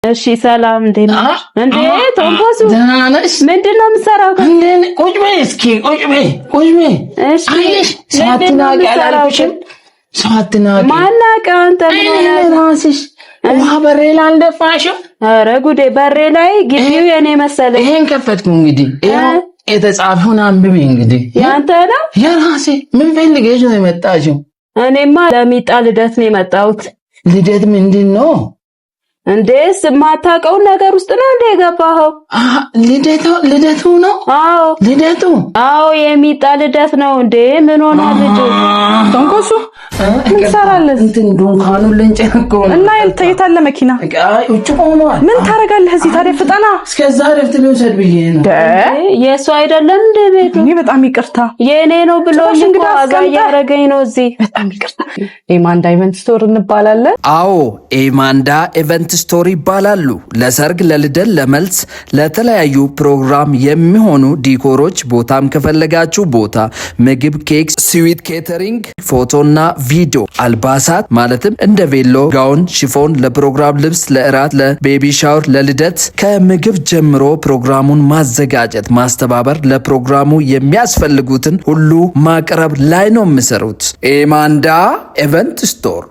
እሺ ሰላም እንዴት ነሽ? እንዴት ቶንኮሱ ምንድነው የምትሰራው? ቁጭ በይ እስኪ ቁጭ በይ። እሺ ሳትናቂ አላልኩሽም? ሳትናቂ ማናቀው አንተ ምን ራስሽ ውሃ በሬ ላይ አልደፋሽም? ኧረ ጉዴ በሬ ላይ ግቢው የኔ መሰለኝ። ይሄን ከፈትኩ እንግዲህ የተጻፈውን አንብቤ እንግዲህ ያንተ ነው? የራሴ ምን ፈልገሽ ነው የመጣሽው? እኔማ ለሚጣ ልደት ነው የመጣሁት። ልደት ምንድን ነው እንዴስ? የማታውቀው ነገር ውስጥ ነው እንደ የገባኸው? ልደቱ ነው? አዎ ልደቱ። አዎ የሚጣ ልደት ነው እንዴ? ምን ሆነ ልጅ? ቶንኮሱ ምን ሰራለህ? እንትን ዱንካኑን ልንጨነቆ እና የታለ መኪና? ውጭ ቆሟል። ምን ታረጋለህ እዚህ ታዲያ? ፍጠና። እስከዛ ረፍት ልውሰድ ብዬ ነው። የሱ አይደለም እንደ ቤቱ። እኔ በጣም ይቅርታ የኔ ነው ብሎ እንግዳ አጋ ያረገኝ ነው እዚህ። በጣም ይቅርታ። ኤማንዳ ኢቨንት ስቶር እንባላለን። አዎ ኤማንዳ ኢቨንት ስቶር ይባላሉ። ለሰርግ፣ ለልደት፣ ለመልስ፣ ለተለያዩ ፕሮግራም የሚሆኑ ዲኮሮች ቦታም ከፈለጋችሁ ቦታ፣ ምግብ፣ ኬክ፣ ስዊት ኬተሪንግ፣ ፎቶና ቪዲዮ፣ አልባሳት ማለትም እንደ ቬሎ፣ ጋውን፣ ሽፎን፣ ለፕሮግራም ልብስ፣ ለእራት፣ ለቤቢ ሻወር፣ ለልደት ከምግብ ጀምሮ ፕሮግራሙን ማዘጋጀት፣ ማስተባበር፣ ለፕሮግራሙ የሚያስፈልጉትን ሁሉ ማቅረብ ላይ ነው የሚሰሩት። ኤማንዳ ኢቨንት ስቶር